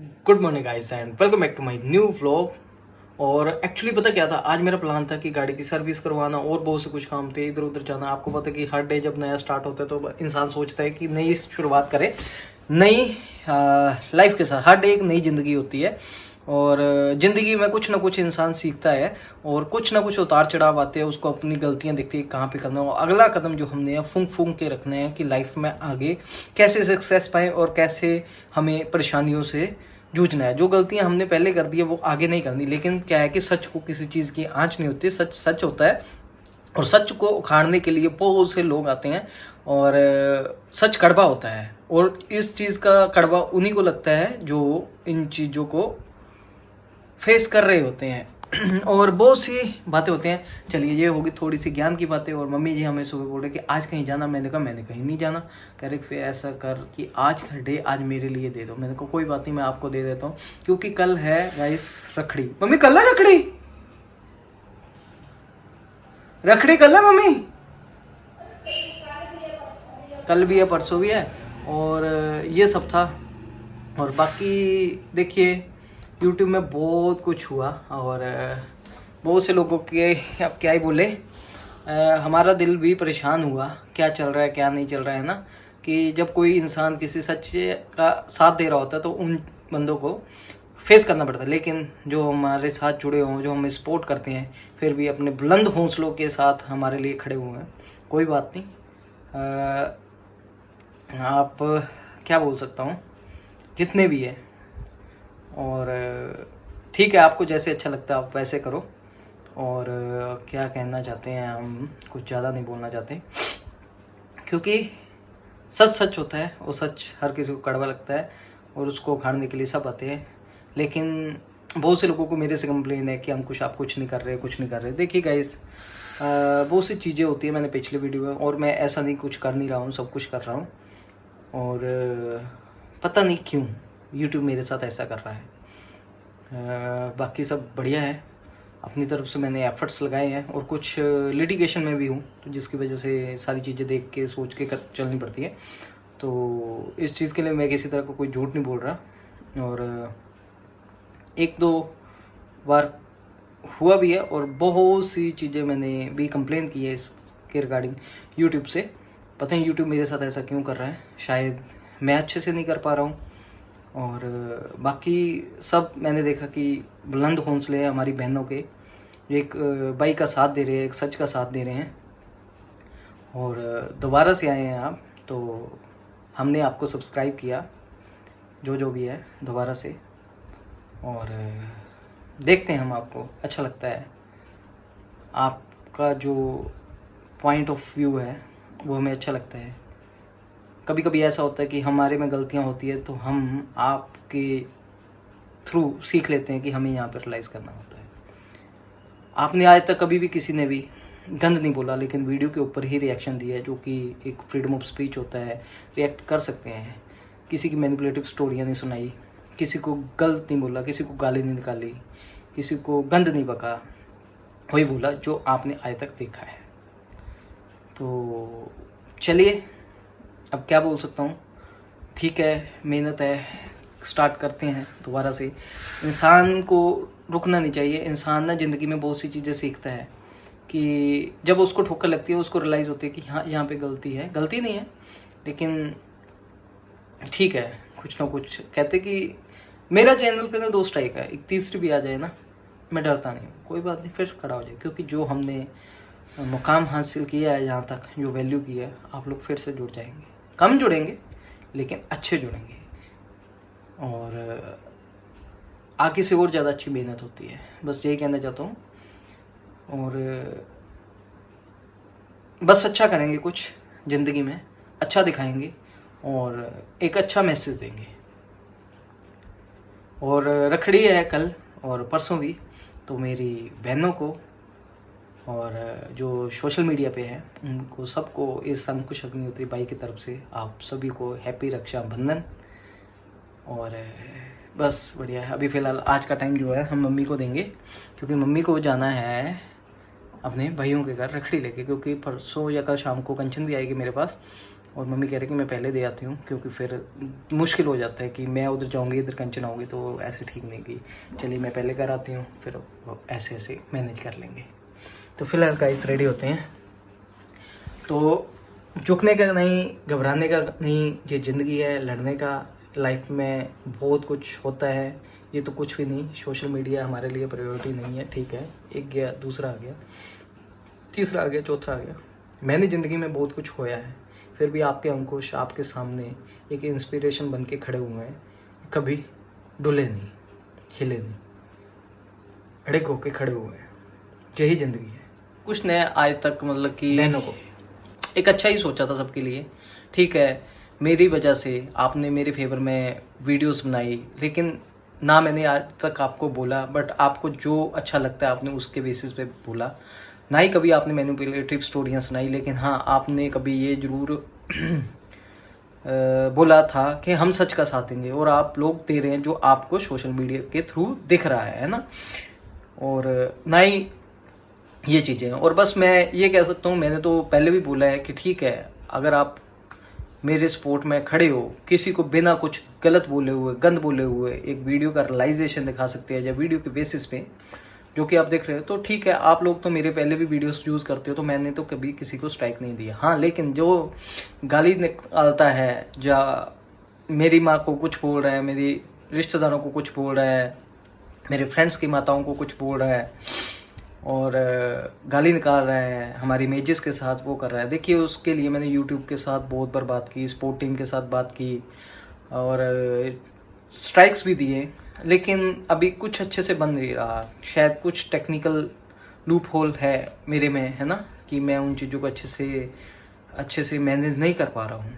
Good morning guys and welcome back to my new vlog. और actually पता क्या था, आज मेरा प्लान था कि गाड़ी की सर्विस करवाना और बहुत से कुछ काम थे, इधर उधर जाना। आपको पता है कि हर डे जब नया स्टार्ट होता है तो इंसान सोचता है कि नई शुरुआत करे, नई लाइफ के साथ। हर डे एक नई ज़िंदगी होती है और ज़िंदगी में कुछ ना कुछ इंसान सीखता है और कुछ ना कुछ उतार चढ़ाव आते हैं, उसको अपनी गलतियां दिखती है कहाँ पे करना हो। अगला कदम जो हमने है फूंक फूंक के रखना है कि लाइफ में आगे कैसे सक्सेस पाएँ और कैसे हमें परेशानियों से जूझना है। जो गलतियां हमने पहले कर दी है वो आगे नहीं करनी। लेकिन क्या है कि सच को किसी चीज़ की आँच नहीं होती, सच सच होता है और सच को उखाड़ने के लिए बहुत से लोग आते हैं और सच कड़वा होता है और इस चीज़ का कड़वा उन्हीं को लगता है जो इन चीज़ों को फेस कर रहे होते हैं और बहुत सी बातें होती हैं। चलिए ये होगी थोड़ी सी ज्ञान की बातें। और मम्मी जी हमें सुबह बोल रहे कि आज कहीं जाना। मैंने कहा मैंने कहीं नहीं जाना। कह रहे फिर ऐसा कर कि आज का डे आज मेरे लिए दे दो। मैंने कहा कोई बात नहीं, मैं आपको दे देता हूँ क्योंकि कल है गाइस रखड़ी। मम्मी कल है रखड़ी, रखड़ी कल है मम्मी। कल भी है परसों भी है और ये सब था। और बाकी देखिए यूट्यूब में बहुत कुछ हुआ और बहुत से लोगों के अब क्या ही बोले, हमारा दिल भी परेशान हुआ। क्या चल रहा है क्या नहीं चल रहा है ना, कि जब कोई इंसान किसी सच्चे का साथ दे रहा होता है तो उन बंदों को फेस करना पड़ता है। लेकिन जो हमारे साथ जुड़े हों, जो हमें सपोर्ट करते हैं, फिर भी अपने बुलंद हौसलों के साथ हमारे लिए खड़े हुए हैं। कोई बात नहीं, आप क्या बोल सकता हूँ, जितने भी है। और ठीक है, आपको जैसे अच्छा लगता है आप वैसे करो। और क्या कहना चाहते हैं, हम कुछ ज़्यादा नहीं बोलना चाहते क्योंकि सच सच होता है और सच हर किसी को कड़वा लगता है और उसको उखाड़ने के लिए सब आते हैं। लेकिन बहुत से लोगों को मेरे से कंप्लेन है कि अंकुश आप कुछ नहीं कर रहे, कुछ नहीं कर रहे। देखिए गाइस, बहुत सी चीज़ें होती है, मैंने पिछले वीडियो में, और मैं ऐसा नहीं कुछ कर नहीं रहा हूँ, सब कुछ कर रहा हूँ। और पता नहीं क्यों यूट्यूब मेरे साथ ऐसा कर रहा है। बाकी सब बढ़िया है, अपनी तरफ से मैंने एफर्ट्स लगाए हैं और कुछ लिटिगेशन में भी हूँ, तो जिसकी वजह से सारी चीज़ें देख के सोच के चलनी पड़ती है। तो इस चीज़ के लिए मैं किसी तरह का कोई झूठ नहीं बोल रहा। और एक दो बार हुआ भी है और बहुत सी चीज़ें मैंने भी कंप्लेन की है इसके रिगार्डिंग यूट्यूब से। पता नहीं यूट्यूब मेरे साथ ऐसा क्यों कर रहा है, शायद मैं अच्छे से नहीं कर पा रहा हूँ। और बाकी सब मैंने देखा कि बुलंद हौसले हैं हमारी बहनों के, एक बाई का साथ दे रहे हैं, एक सच का साथ दे रहे हैं। और दोबारा से आए हैं आप, तो हमने आपको सब्सक्राइब किया, जो भी है दोबारा से। और देखते हैं हम, आपको अच्छा लगता है, आपका जो पॉइंट ऑफ व्यू है वो हमें अच्छा लगता है। कभी कभी ऐसा होता है कि हमारे में गलतियां होती है तो हम आपके थ्रू सीख लेते हैं कि हमें यहाँ पर रियलाइज़ करना होता है। आपने आज तक कभी भी किसी ने भी गंद नहीं बोला, लेकिन वीडियो के ऊपर ही रिएक्शन दिया है, जो कि एक फ्रीडम ऑफ स्पीच होता है, रिएक्ट कर सकते हैं। किसी की मैनिपुलेटिव स्टोरियाँ नहीं सुनाई, किसी को गलत नहीं बोला, किसी को गाली नहीं निकाली, किसी को गंद नहीं बका, वही बोला जो आपने आज तक देखा है। तो चलिए, अब क्या बोल सकता हूँ, ठीक है, मेहनत है, स्टार्ट करते हैं दोबारा से। इंसान को रुकना नहीं चाहिए। इंसान ना ज़िंदगी में बहुत सी चीज़ें सीखता है कि जब उसको ठोकर लगती है उसको रियलाइज़ होती है कि हाँ यहाँ पे गलती है, गलती नहीं है लेकिन ठीक है, कुछ ना कुछ। कहते कि मेरा चैनल पे ना 2 स्ट्राइक है, एक तीसरी भी आ जाए ना, मैं डरता नहीं हूँ, कोई बात नहीं, फिर खड़ा हो जाए। क्योंकि जो हमने मुकाम हासिल किया है, यहाँ तक जो वैल्यू की है, आप लोग फिर से जुड़ जाएंगे। कम जुड़ेंगे लेकिन अच्छे जुड़ेंगे और आगे से और ज़्यादा अच्छी मेहनत होती है, बस यही कहना चाहता हूँ। और बस अच्छा करेंगे, कुछ ज़िंदगी में अच्छा दिखाएंगे और एक अच्छा मैसेज देंगे। और रखड़ी है कल और परसों भी, तो मेरी बहनों को और जो सोशल मीडिया पे है उनको सबको इस अंकुश अग्निहोत्री बाई की तरफ से आप सभी को हैप्पी रक्षाबंधन। और बस बढ़िया है। अभी फ़िलहाल आज का टाइम जो है हम मम्मी को देंगे, क्योंकि मम्मी को जाना है अपने भाइयों के घर रखड़ी लेके, क्योंकि परसों या कल शाम को कंचन भी आएगी मेरे पास। और मम्मी कह रही कि मैं पहले दे आती हूँ, क्योंकि फिर मुश्किल हो जाता है कि मैं उधर जाऊँगी इधर कंचन आऊँगी, तो ऐसे ठीक नहीं कि चलिए मैं पहले कर आती हूँ, फिर ऐसे ऐसे मैनेज कर लेंगे। तो फिलहाल गाइस रेडी होते हैं। तो झुकने का नहीं, घबराने का नहीं, ये ज़िंदगी है लड़ने का। लाइफ में बहुत कुछ होता है, ये तो कुछ भी नहीं। सोशल मीडिया हमारे लिए प्रायोरिटी नहीं है, ठीक है। एक गया, दूसरा आ गया, तीसरा आ गया, चौथा आ गया। मैंने ज़िंदगी में बहुत कुछ खोया है, फिर भी आपके अंकुश आपके सामने एक इंस्पिरेशन बन के खड़े हुए हैं। कभी डुले नहीं, हिले नहीं, अड़े होके खड़े हुए हैं। यही ज़िंदगी है। कुछ ने आज तक मतलब कि बहनों को एक अच्छा ही सोचा था सबके लिए, ठीक है। मेरी वजह से आपने मेरे फेवर में वीडियोस बनाई, लेकिन ना मैंने आज तक आपको बोला, बट आपको जो अच्छा लगता है आपने उसके बेसिस पे बोला। ना ही कभी आपने मैनिपुलेटिव स्टोरियाँ सुनाई, लेकिन हाँ आपने कभी ये ज़रूर बोला था कि हम सच का साथ देंगे, और आप लोग दे रहे हैं जो आपको सोशल मीडिया के थ्रू दिख रहा है ना। और ना ही ये चीज़ें हैं। और बस मैं ये कह सकता हूँ, मैंने तो पहले भी बोला है कि ठीक है, अगर आप मेरे सपोर्ट में खड़े हो, किसी को बिना कुछ गलत बोले हुए, गंद बोले हुए एक वीडियो का रियलाइजेशन दिखा सकते हैं, या वीडियो के बेसिस पे जो कि आप देख रहे हो, तो ठीक है। आप लोग तो मेरे पहले भी वीडियोस यूज़ करते हो, तो मैंने तो कभी किसी को स्ट्राइक नहीं दिया। हाँ, लेकिन जो गाली निकालता है, या मेरी माँ को कुछ बोल रहा है, मेरी रिश्तेदारों को कुछ बोल रहा है, मेरे फ्रेंड्स की माताओं को कुछ बोल रहा है, और गाली निकाल रहा है हमारी इमेजेस के साथ, वो कर रहा है। देखिए, उसके लिए मैंने यूट्यूब के साथ बहुत बार बात की, स्पोर्ट टीम के साथ बात की, और स्ट्राइक्स भी दिए, लेकिन अभी कुछ अच्छे से बन नहीं रहा। शायद कुछ टेक्निकल लूप होल है मेरे में, है ना, कि मैं उन चीज़ों को अच्छे से मैनेज नहीं कर पा रहा हूँ।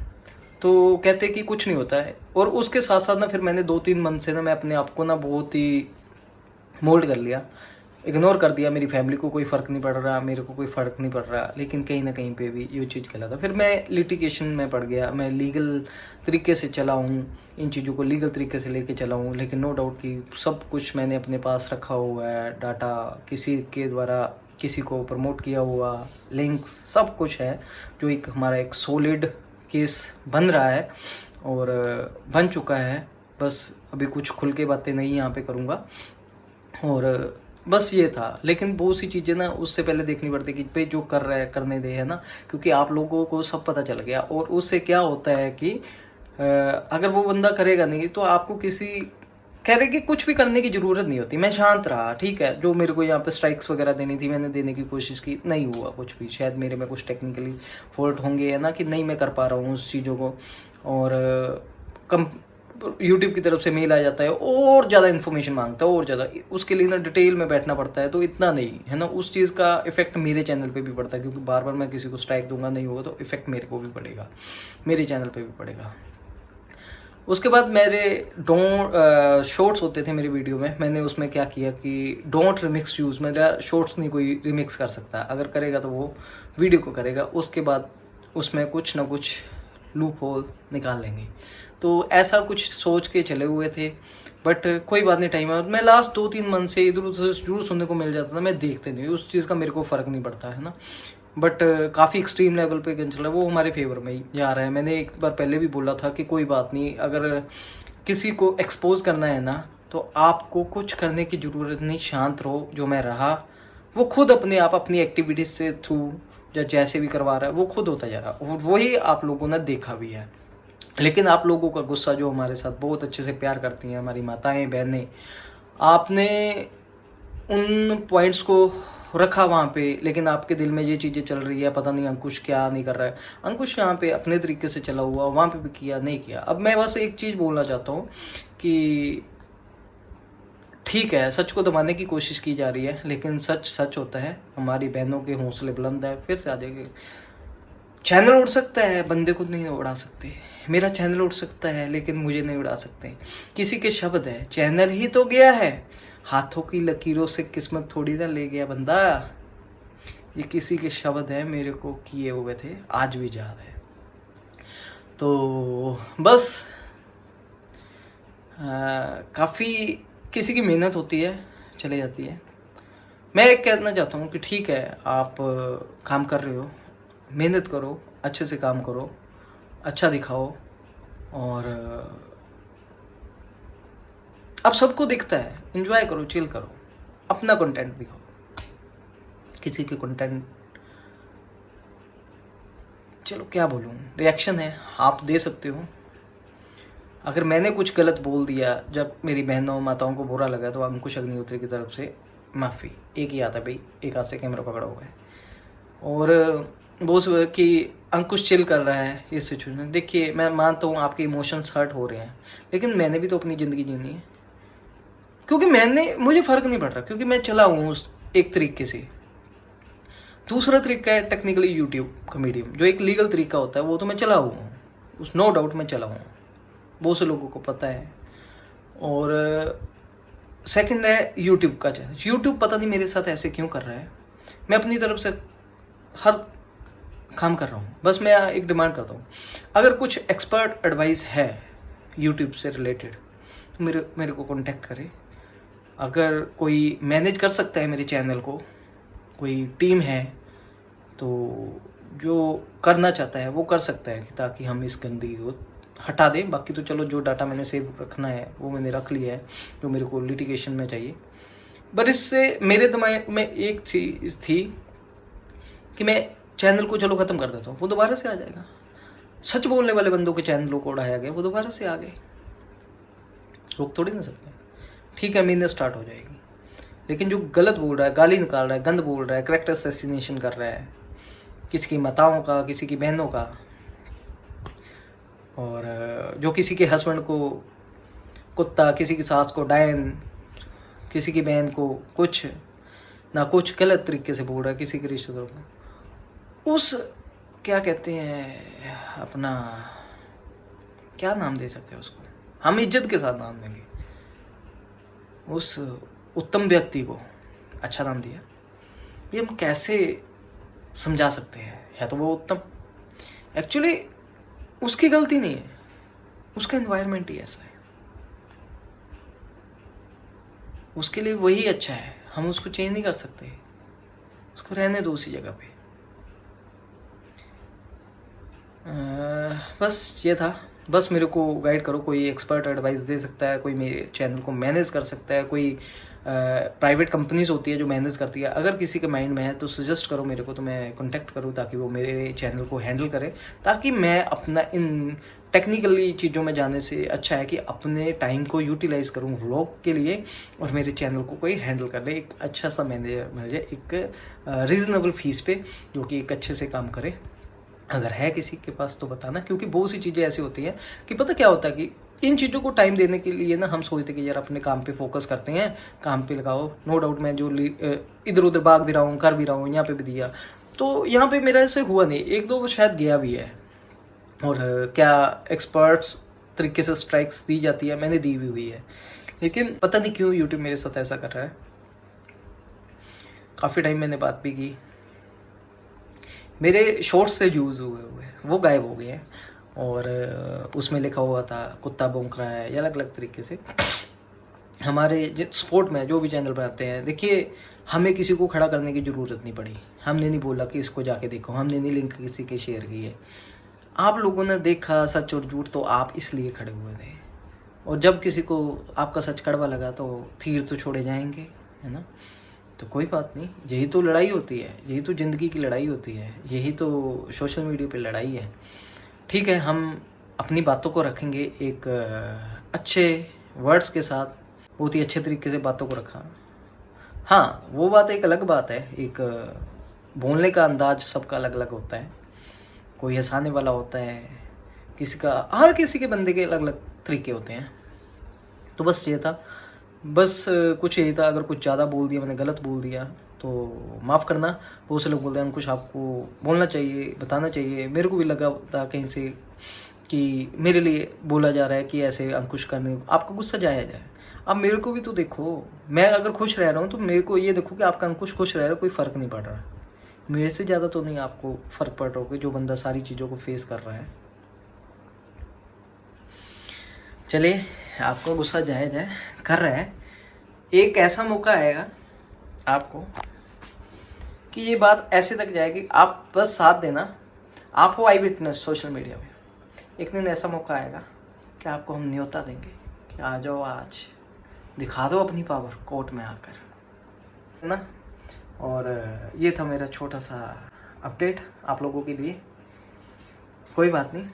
तो कहते कि कुछ नहीं होता है। और उसके साथ साथ ना फिर मैंने 2-3 मंथ से ना मैं अपने आप को ना बहुत ही मोल्ड कर लिया, इग्नोर कर दिया। मेरी फैमिली को कोई फ़र्क नहीं पड़ रहा, मेरे को कोई फ़र्क नहीं पड़ रहा, लेकिन कहीं ना कहीं पे भी ये चीज़ गलत है। फिर मैं लिटिगेशन में पड़ गया। मैं लीगल तरीके से चला हूँ, इन चीज़ों को लीगल तरीके से लेके चला हूँ, लेकिन नो डाउट कि सब कुछ मैंने अपने पास रखा हुआ है, डाटा किसी के द्वारा किसी को प्रमोट किया हुआ, लिंक्स सब कुछ है, जो एक हमारा एक सॉलिड केस बन रहा है और बन चुका है। बस अभी कुछ खुल के बातें नहीं यहाँ पे करूँगा, और बस ये था। लेकिन बहुत सी चीज़ें ना उससे पहले देखनी पड़ती कि भाई जो कर रहा है करने दे, है ना, क्योंकि आप लोगों को सब पता चल गया। और उससे क्या होता है कि अगर वो बंदा करेगा नहीं, तो आपको किसी कह रहे कि कुछ भी करने की ज़रूरत नहीं होती। मैं शांत रहा, ठीक है। जो मेरे को यहाँ पे स्ट्राइक्स वगैरह देनी थी, मैंने देने की कोशिश की, नहीं हुआ कुछ भी। शायद मेरे में कुछ टेक्निकली फॉल्ट होंगे, है ना, कि नहीं मैं कर पा रहा हूँ उस चीज़ों को। और कम यूट्यूब की तरफ से मेल आ जाता है और ज़्यादा इन्फॉर्मेशन मांगता है, और ज़्यादा, उसके लिए ना डिटेल में बैठना पड़ता है। तो इतना नहीं है ना, उस चीज़ का इफेक्ट मेरे चैनल पे भी पड़ता है, क्योंकि बार बार मैं किसी को स्ट्राइक दूंगा, नहीं होगा तो इफेक्ट मेरे को भी पड़ेगा, मेरे चैनल पे भी पड़ेगा। उसके बाद मेरे शॉर्ट्स होते थे मेरी वीडियो में, मैंने उसमें क्या किया कि डोंट रिमिक्स यूज़। मेरा शॉर्ट्स नहीं कोई रिमिक्स कर सकता, अगर करेगा तो वो वीडियो को करेगा, उसके बाद उसमें कुछ ना कुछ लूप होल निकाल लेंगे। तो ऐसा कुछ सोच के चले हुए थे, बट कोई बात नहीं, टाइम है। मैं लास्ट 2-3 मंथ से इधर उधर जरूर सुनने को मिल जाता था, मैं देखते नहीं, उस चीज़ का मेरे को फ़र्क नहीं पड़ता, है ना। बट काफ़ी एक्सट्रीम लेवल पे गन चल रहा है, वो हमारे फेवर में ही जा रहा है। मैंने एक बार पहले भी बोला था कि कोई बात नहीं, अगर किसी को एक्सपोज करना है ना, तो आपको कुछ करने की ज़रूरत नहीं, शांत रहो। जो मैं रहा वो खुद अपने आप अपनी एक्टिविटीज से थ्रू या जैसे भी करवा रहा है, वो खुद होता जा रहा है। वही आप लोगों ने देखा भी है। लेकिन आप लोगों का गुस्सा, जो हमारे साथ बहुत अच्छे से प्यार करती हैं हमारी माताएं बहनें, आपने उन पॉइंट्स को रखा वहाँ पे, लेकिन आपके दिल में ये चीज़ें चल रही है, पता नहीं अंकुश क्या नहीं कर रहा है। अंकुश यहाँ पे अपने तरीके से चला हुआ, वहाँ पे भी किया नहीं किया। अब मैं बस एक चीज़ बोलना चाहता हूँ कि ठीक है, सच को दबाने की कोशिश की जा रही है, लेकिन सच सच होता है। हमारी बहनों के हौसले बुलंद है, फिर से आ जाएंगे। चैनल उड़ सकता है, बंदे को नहीं उड़ा सकते। मेरा चैनल उड़ सकता है, लेकिन मुझे नहीं उड़ा सकते। किसी के शब्द है, चैनल ही तो गया है, हाथों की लकीरों से किस्मत थोड़ी ना ले गया बंदा। ये किसी के शब्द है, मेरे को किए हुए थे, आज भी याद है। तो बस काफ़ी किसी की मेहनत होती है, चले जाती है। मैं एक कहना चाहता हूँ कि ठीक है, आप काम कर रहे हो, मेहनत करो, अच्छे से काम करो, अच्छा दिखाओ। और अब सबको दिखता है, एंजॉय करो, चिल करो, अपना कंटेंट दिखाओ। किसी के कंटेंट, चलो क्या बोलूँ, रिएक्शन है, आप दे सकते हो। अगर मैंने कुछ गलत बोल दिया, जब मेरी बहनों माताओं को बुरा लगा, तो अंकुश अग्निहोत्री की तरफ से माफ़ी। एक ही आता है भाई, एक हाथ से कैमरा पकड़ा हुआ है। और वो कि अंकुश चिल कर रहा है इस सिचुएशन। देखिए, मैं मानता हूँ आपके इमोशंस हर्ट हो रहे हैं, लेकिन मैंने भी तो अपनी ज़िंदगी जीनी है। क्योंकि मुझे फ़र्क नहीं पड़ रहा, क्योंकि मैं चला हूँ उस एक तरीके से। दूसरा तरीका है टेक्निकली यूट्यूब का मीडियम, जो एक लीगल तरीका होता है, वो तो मैं चला हुआ हूँ, उस नो डाउट मैं चला हूँ, बहुत से लोगों को पता है। और सेकंड है यूट्यूब का चैनल। यूट्यूब पता नहीं मेरे साथ ऐसे क्यों कर रहा है। मैं अपनी तरफ से हर काम कर रहा हूँ, बस मैं एक डिमांड करता हूँ, अगर कुछ एक्सपर्ट एडवाइस है यूट्यूब से रिलेटेड तो मेरे को कांटेक्ट करें। अगर कोई मैनेज कर सकता है मेरे चैनल को, कोई टीम है, तो जो करना चाहता है वो कर सकता है, ताकि हम इस गंदगी को हटा दें। बाकी तो चलो, जो डाटा मैंने सेव रखना है वो मैंने रख लिया है, जो मेरे को लिटिगेशन में चाहिए। बट इससे मेरे दिमाग में एक चीज़ थी कि मैं चैनल को चलो ख़त्म कर देता हूँ, वो दोबारा से आ जाएगा। सच बोलने वाले बंदों के चैनलों को उड़ाया गया, वो दोबारा से आ गए, रोक थोड़ी ना सकते। ठीक है, मेहनत स्टार्ट हो जाएगी, लेकिन जो गलत बोल रहा है, गाली निकाल रहा है, गंद बोल रहा है, करेक्टर असैसिनेशन कर रहा है किसी की माताओं का, किसी की बहनों का, और जो किसी के हस्बैंड को कुत्ता, किसी की सास को डायन, किसी की बहन को कुछ ना कुछ गलत तरीके से बोल रहा है, किसी के रिश्तेदारों को, उस क्या कहते हैं अपना, क्या नाम दे सकते हैं उसको, हम इज्जत के साथ नाम देंगे, उस उत्तम व्यक्ति को अच्छा नाम दिया। ये हम कैसे समझा सकते हैं? है तो वो उत्तम, एक्चुअली उसकी गलती नहीं है, उसका एनवायरनमेंट ही ऐसा है, उसके लिए वही अच्छा है, हम उसको चेंज नहीं कर सकते, उसको रहने दो उसी जगह पे। बस ये था, बस मेरे को गाइड करो, कोई एक्सपर्ट एडवाइस दे सकता है, कोई मेरे चैनल को मैनेज कर सकता है, कोई प्राइवेट कंपनीज होती है जो मैनेज करती है, अगर किसी के माइंड में है तो सजेस्ट करो मेरे को, तो मैं कांटेक्ट करूँ, ताकि वो मेरे चैनल को हैंडल करे, ताकि मैं अपना इन टेक्निकली चीज़ों में जाने से अच्छा है कि अपने टाइम को यूटिलाइज करूँ व्लॉग के लिए, और मेरे चैनल को कोई हैंडल कर ले, एक अच्छा सा मैनेजर मिल जाए, एक रीज़नेबल फीस पे, जो कि एक अच्छे से काम करे। अगर है किसी के पास तो बताना, क्योंकि बहुत सी चीज़ें ऐसी होती हैं कि पता क्या होता है कि इन चीज़ों को टाइम देने के लिए ना हम सोचते कि यार अपने काम पे फोकस करते हैं, काम पे लगाओ। नो डाउट मैं जो इधर उधर भाग भी रहा हूँ, कर भी रहा हूँ, यहाँ पे भी दिया, तो यहाँ पे मेरा ऐसे हुआ नहीं, एक दो शायद गया भी है। और क्या एक्सपर्ट्स तरीके से स्ट्राइक्स दी जाती है, मैंने दी भी हुई है, लेकिन पता नहीं क्यों यूट्यूब मेरे साथ ऐसा कर रहा है। काफ़ी टाइम मैंने बात भी की, मेरे शॉर्ट्स से यूज़ हुए वो गायब हो गए हैं, और उसमें लिखा हुआ था कुत्ता भौंक रहा है, या अलग अलग तरीके से। हमारे स्पोर्ट में जो भी चैनल बनाते हैं, देखिए हमें किसी को खड़ा करने की ज़रूरत नहीं पड़ी, हमने नहीं बोला कि इसको जाके देखो, हमने नहीं लिंक किसी के शेयर की है, आप लोगों ने देखा सच और झूठ, तो आप इसलिए खड़े हुए थे, और जब किसी को आपका सच कड़वा लगा तो तीर तो छोड़े जाएंगे, है ना। तो कोई बात नहीं, यही तो लड़ाई होती है, यही तो ज़िंदगी की लड़ाई होती है, यही तो सोशल मीडिया पे लड़ाई है। ठीक है, हम अपनी बातों को रखेंगे एक अच्छे वर्ड्स के साथ, बहुत ही अच्छे तरीके से बातों को रखा। हाँ, वो बात एक अलग बात है, एक बोलने का अंदाज सबका अलग अलग होता है, कोई हंसाने वाला होता है, किसी का, हर किसी के बंदे के अलग अलग तरीके होते हैं। तो बस ये था, बस कुछ यही था। अगर कुछ ज़्यादा बोल दिया, मैंने गलत बोल दिया तो माफ़ करना। बहुत से लोग बोलते हैं कुछ आपको बोलना चाहिए, बताना चाहिए, मेरे को भी लगा था कहीं से कि मेरे लिए बोला जा रहा है कि ऐसे अंकुश करने, आपका गुस्सा जाया जाए। अब मेरे को भी तो देखो, मैं अगर खुश रह रहा हूँ तो मेरे को ये देखो कि आपका अंकुश खुश रह रहा है, कोई फ़र्क नहीं पड़ रहा। मेरे से ज़्यादा तो नहीं आपको फ़र्क पड़ रहा होगा, जो बंदा सारी चीज़ों को फेस कर रहा है। चलिए, आपको गुस्सा जायज़ है, कर रहा है, एक ऐसा मौका आएगा आपको कि ये बात ऐसे तक जाएगी, आप बस साथ देना। आप हो आई विटनेस सोशल मीडिया में, एक दिन ऐसा मौका आएगा कि आपको हम न्योता देंगे कि आ जाओ, आज दिखा दो अपनी पावर कोर्ट में आकर, है ना। और ये था मेरा छोटा सा अपडेट आप लोगों के लिए। कोई बात नहीं,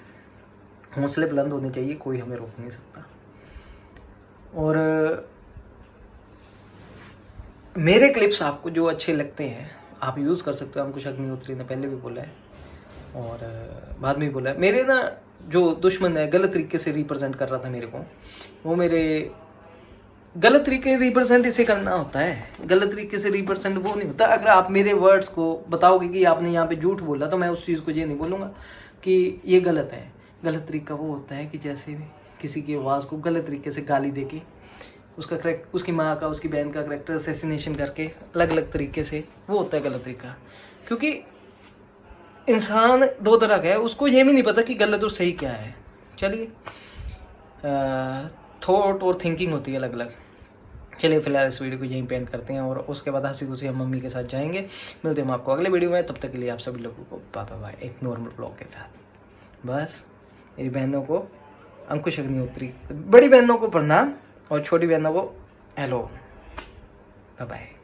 हौसले बुलंद होने चाहिए, कोई हमें रोक नहीं सकता। और मेरे क्लिप्स आपको जो अच्छे लगते हैं आप यूज़ कर सकते हो। अंकुश अग्निहोत्री ने पहले भी बोला है और बाद में भी बोला है। मेरे ना जो दुश्मन है गलत तरीके से रिप्रेजेंट कर रहा था मेरे को, वो मेरे गलत तरीके रिप्रेजेंट इसे करना होता है। गलत तरीके से रिप्रेजेंट वो नहीं होता। अगर आप मेरे वर्ड्स को बताओगे कि आपने यहाँ पे झूठ बोला, तो मैं उस चीज़ को ये नहीं बोलूँगा कि ये गलत है। गलत तरीका वो होता है कि जैसे किसी की आवाज़ को गलत तरीके से गाली दे के उसकी माँ का, उसकी बहन का करेक्टर असैसिनेशन करके अलग अलग तरीके से, वो होता है गलत तरीका। क्योंकि इंसान दो तरह का है, उसको ये भी नहीं पता कि गलत और सही क्या है। चलिए, थॉट और थिंकिंग होती है अलग अलग। चलिए फिलहाल इस वीडियो को यहीं पे एंड करते हैं और उसके बाद हंसी खुशी हम मम्मी के साथ जाएंगे। मिलते हैं हम आपको अगले वीडियो में। तब तक के लिए आप सभी लोगों को बाय बाय, एक नॉर्मल ब्लॉग के साथ। बस मेरी बहनों को अंकुश अग्निहोत्री, बड़ी बहनों को प्रणाम और छोटी बहनों को हेलो, बाय बाय।